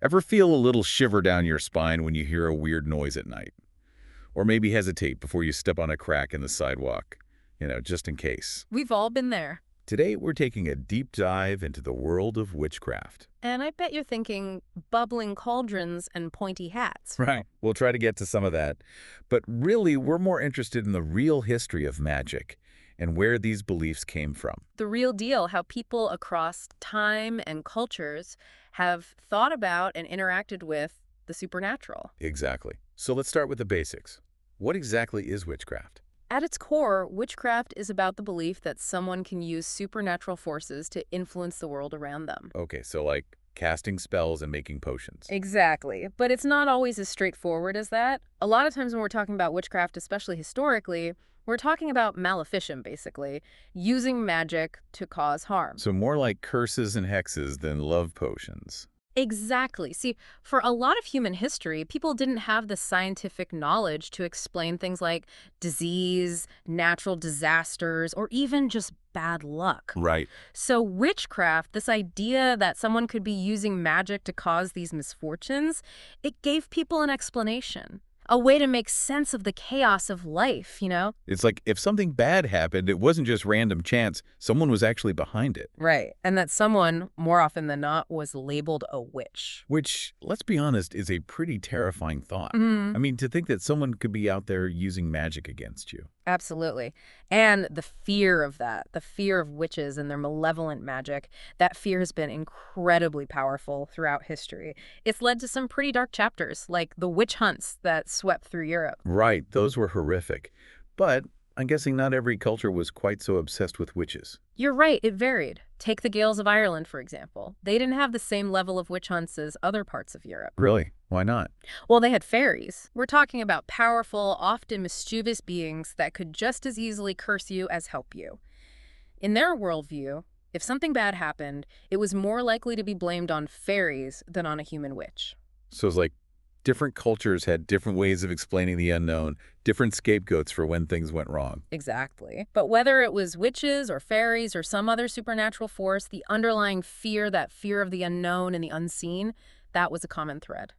Ever feel a little shiver down your spine when you hear a weird noise at night? Or maybe hesitate before you step on a crack in the sidewalk, just in case. We've all been there. Today, we're taking a deep dive into the world of witchcraft. And I bet you're thinking bubbling cauldrons and pointy hats. Right. We'll try to get to some of that. But really, we're more interested in the real history of magic and where these beliefs came from. The real deal, how people across time and cultures have thought about and interacted with the supernatural. Exactly. So let's start with the basics. What exactly is witchcraft? At its core, witchcraft is about the belief that someone can use supernatural forces to influence the world around them. Okay, so like casting spells and making potions. Exactly. But it's not always as straightforward as that. A lot of times when we're talking about witchcraft, especially historically, we're talking about maleficent, basically, using magic to cause harm. So more like curses and hexes than love potions. Exactly. See, for a lot of human history, people didn't have the scientific knowledge to explain things like disease, natural disasters, or even just bad luck. Right. So witchcraft, this idea that someone could be using magic to cause these misfortunes, it gave people an explanation, a way to make sense of the chaos of life. It's like if something bad happened, it wasn't just random chance. Someone was actually behind it. Right. And that someone, more often than not, was labeled a witch. Which, let's be honest, is a pretty terrifying thought. Mhm. I mean, to think that someone could be out there using magic against you. Absolutely. And the fear of that, the fear of witches and their malevolent magic, that fear has been incredibly powerful throughout history. It's led to some pretty dark chapters, like the witch hunts that swept through Europe. Right, those were horrific. But I'm guessing not every culture was quite so obsessed with witches. You're right, it varied. Take the Gaels of Ireland, for example. They didn't have the same level of witch hunts as other parts of Europe. Really? Why not? Well, they had fairies. We're talking about powerful, often mischievous beings that could just as easily curse you as help you. In their worldview, if something bad happened, it was more likely to be blamed on fairies than on a human witch. So it's like different cultures had different ways of explaining the unknown, different scapegoats for when things went wrong. Exactly. But whether it was witches or fairies or some other supernatural force, the underlying fear, that fear of the unknown and the unseen, that was a common thread.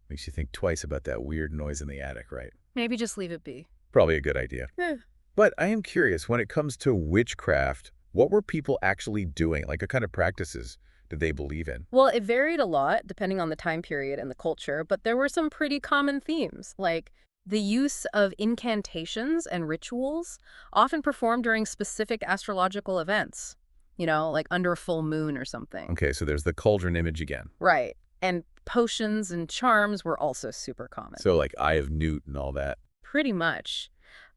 Makes you think twice about that weird noise in the attic, right? Maybe just leave it be. Probably a good idea. Eh. But I am curious, when it comes to witchcraft, what were people actually doing? Like, what kind of practices did they believe in? Well, it varied a lot depending on the time period and the culture, but there were some pretty common themes, like the use of incantations and rituals, often performed during specific astrological events, like under a full moon or something. Okay, so there's the cauldron image again. Right. And potions and charms were also super common. So like Eye of Newt and all that. Pretty much.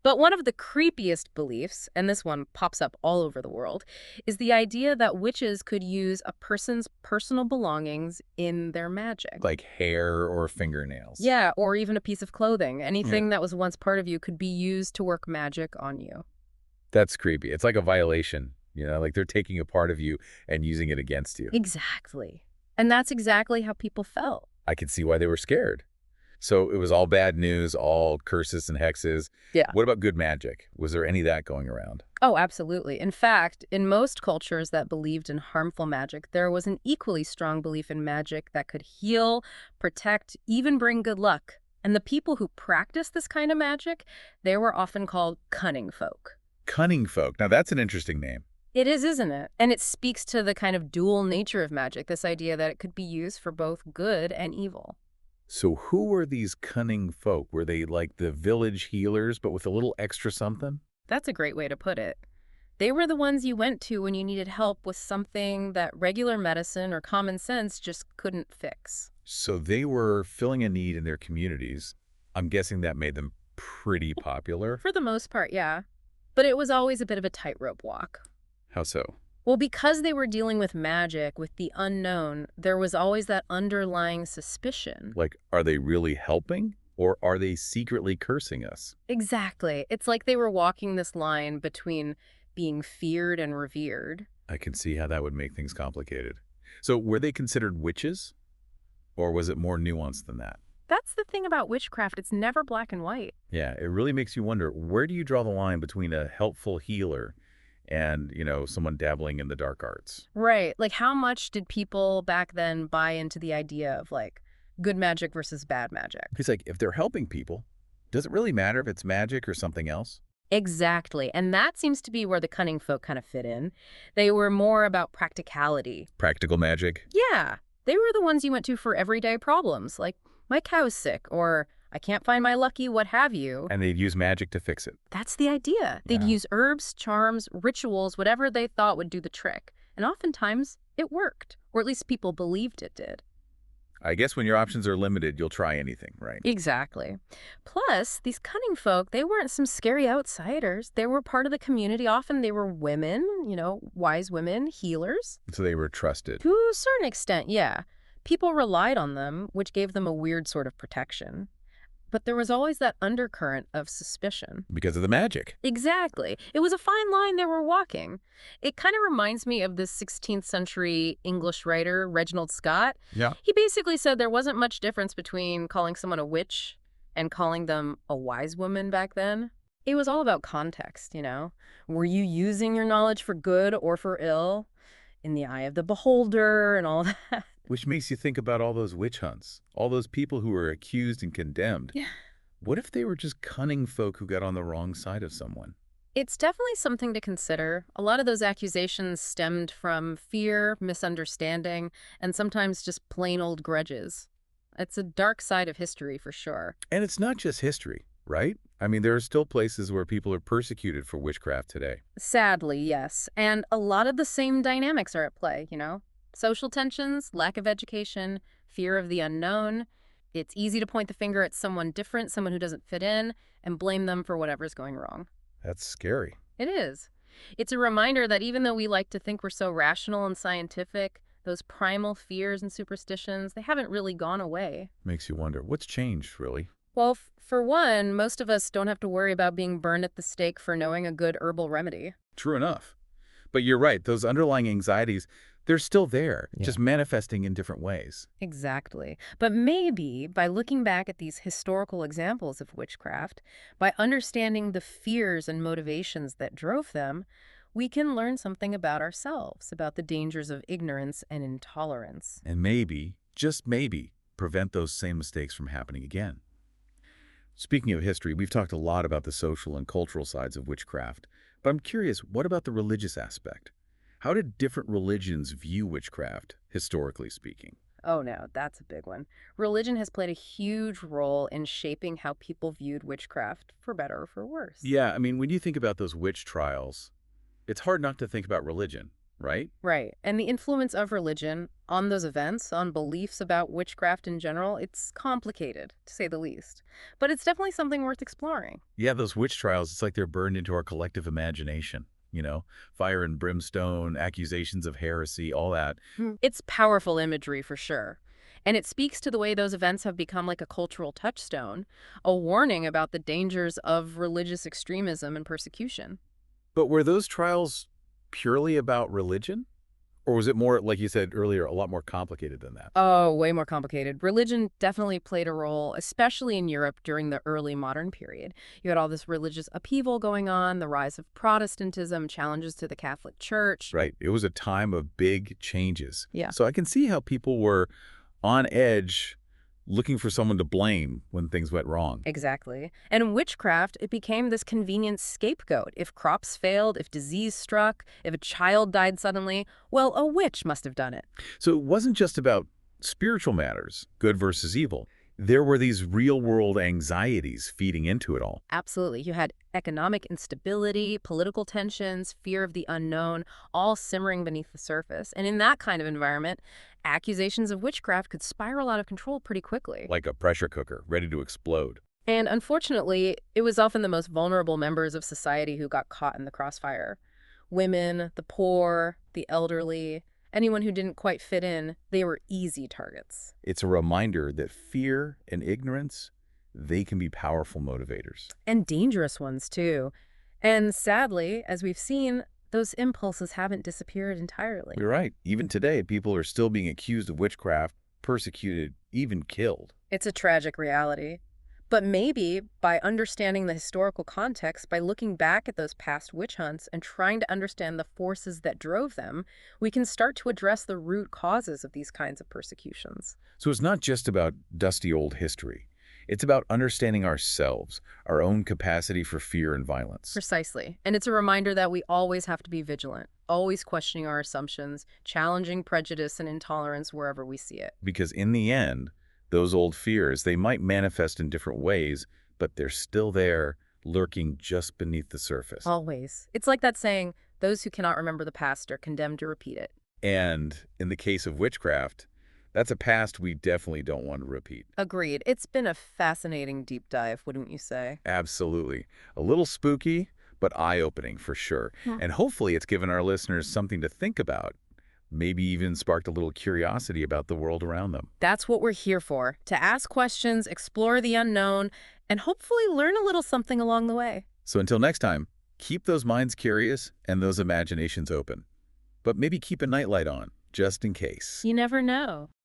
But one of the creepiest beliefs, and this one pops up all over the world, is the idea that witches could use a person's personal belongings in their magic. Like hair or fingernails. Yeah, or even a piece of clothing. Anything that was once part of you could be used to work magic on you. That's creepy. It's like a violation, like they're taking a part of you and using it against you. Exactly. And that's exactly how people felt. I could see why they were scared. So it was all bad news, all curses and hexes. Yeah. What about good magic? Was there any of that going around? Oh, absolutely. In fact, in most cultures that believed in harmful magic, there was an equally strong belief in magic that could heal, protect, even bring good luck. And the people who practiced this kind of magic, they were often called cunning folk. Cunning folk. Now that's an interesting name. It is, isn't it? And it speaks to the kind of dual nature of magic, this idea that it could be used for both good and evil. So who were these cunning folk? Were they like the village healers, but with a little extra something? That's a great way to put it. They were the ones you went to when you needed help with something that regular medicine or common sense just couldn't fix. So they were filling a need in their communities. I'm guessing that made them pretty popular. For the most part, yeah. But it was always a bit of a tightrope walk. How so? Well, because they were dealing with magic, with the unknown, there was always that underlying suspicion. Like, are they really helping? Or are they secretly cursing us? Exactly. It's like they were walking this line between being feared and revered. I can see how that would make things complicated. So were they considered witches? Or was it more nuanced than that? That's the thing about witchcraft. It's never black and white. Yeah, it really makes you wonder, where do you draw the line between a helpful healer and, someone dabbling in the dark arts. Right. Like, how much did people back then buy into the idea of, like, good magic versus bad magic? He's like, if they're helping people, does it really matter if it's magic or something else? Exactly. And that seems to be where the cunning folk kind of fit in. They were more about practicality. Practical magic? Yeah. They were the ones you went to for everyday problems, like, my cow's sick, or I can't find my lucky, what have you. And they'd use magic to fix it. That's the idea. They'd Yeah. use herbs, charms, rituals, whatever they thought would do the trick. And oftentimes, it worked. Or at least people believed it did. I guess when your options are limited, you'll try anything, right? Exactly. Plus, these cunning folk, they weren't some scary outsiders. They were part of the community. Often they were women, wise women, healers. So they were trusted. To a certain extent, yeah. People relied on them, which gave them a weird sort of protection. But there was always that undercurrent of suspicion. Because of the magic. Exactly. It was a fine line they were walking. It kind of reminds me of this 16th century English writer, Reginald Scott. Yeah. He basically said there wasn't much difference between calling someone a witch and calling them a wise woman back then. It was all about context, Were you using your knowledge for good or for ill? In the eye of the beholder and all that. Which makes you think about all those witch hunts, all those people who were accused and condemned. Yeah. What if they were just cunning folk who got on the wrong side of someone? It's definitely something to consider. A lot of those accusations stemmed from fear, misunderstanding, and sometimes just plain old grudges. It's a dark side of history for sure. And it's not just history, right? I mean, there are still places where people are persecuted for witchcraft today. Sadly, yes. And a lot of the same dynamics are at play, Social tensions, lack of education, fear of the unknown. It's easy to point the finger at someone different, someone who doesn't fit in, and blame them for whatever's going wrong. That's scary. It is. It's a reminder that even though we like to think we're so rational and scientific, those primal fears and superstitions, they haven't really gone away. Makes you wonder, what's changed, really? Well, for one, most of us don't have to worry about being burned at the stake for knowing a good herbal remedy. True enough. But you're right, those underlying anxieties, they're still there, just manifesting in different ways. Exactly. But maybe by looking back at these historical examples of witchcraft, by understanding the fears and motivations that drove them, we can learn something about ourselves, about the dangers of ignorance and intolerance. And maybe, just maybe, prevent those same mistakes from happening again. Speaking of history, we've talked a lot about the social and cultural sides of witchcraft, but I'm curious, what about the religious aspect? How did different religions view witchcraft, historically speaking? Oh no, that's a big one. Religion has played a huge role in shaping how people viewed witchcraft, for better or for worse. Yeah, I mean, when you think about those witch trials, it's hard not to think about religion, right? Right. And the influence of religion on those events, on beliefs about witchcraft in general, it's complicated, to say the least. But it's definitely something worth exploring. Yeah, those witch trials, it's like they're burned into our collective imagination. Fire and brimstone, accusations of heresy, all that. It's powerful imagery for sure. And it speaks to the way those events have become like a cultural touchstone, a warning about the dangers of religious extremism and persecution. But were those trials purely about religion? Or was it more, like you said earlier, a lot more complicated than that? Oh, way more complicated. Religion definitely played a role, especially in Europe during the early modern period. You had all this religious upheaval going on, the rise of Protestantism, challenges to the Catholic Church. Right. It was a time of big changes. Yeah. So I can see how people were on edge looking for someone to blame when things went wrong. Exactly. And in witchcraft, it became this convenient scapegoat. If crops failed, if disease struck, if a child died suddenly, well, a witch must have done it. So it wasn't just about spiritual matters, good versus evil. There were these real-world anxieties feeding into it all. Absolutely. You had economic instability, political tensions, fear of the unknown, all simmering beneath the surface. And in that kind of environment, accusations of witchcraft could spiral out of control pretty quickly. Like a pressure cooker, ready to explode. And unfortunately, it was often the most vulnerable members of society who got caught in the crossfire. Women, the poor, the elderly, anyone who didn't quite fit in, they were easy targets. It's a reminder that fear and ignorance, they can be powerful motivators. And dangerous ones, too. And sadly, as we've seen, those impulses haven't disappeared entirely. You're right. Even today, people are still being accused of witchcraft, persecuted, even killed. It's a tragic reality. But maybe by understanding the historical context, by looking back at those past witch hunts and trying to understand the forces that drove them, we can start to address the root causes of these kinds of persecutions. So it's not just about dusty old history. It's about understanding ourselves, our own capacity for fear and violence. Precisely. And it's a reminder that we always have to be vigilant, always questioning our assumptions, challenging prejudice and intolerance wherever we see it. Because in the end, those old fears, they might manifest in different ways, but they're still there, lurking just beneath the surface. Always. It's like that saying, those who cannot remember the past are condemned to repeat it. And in the case of witchcraft, that's a past we definitely don't want to repeat. Agreed. It's been a fascinating deep dive, wouldn't you say? Absolutely. A little spooky, but eye-opening for sure. And hopefully it's given our listeners something to think about, maybe even sparked a little curiosity about the world around them. That's what we're here for, to ask questions, explore the unknown, and hopefully learn a little something along the way. So until next time, keep those minds curious and those imaginations open. But maybe keep a nightlight on, just in case. You never know.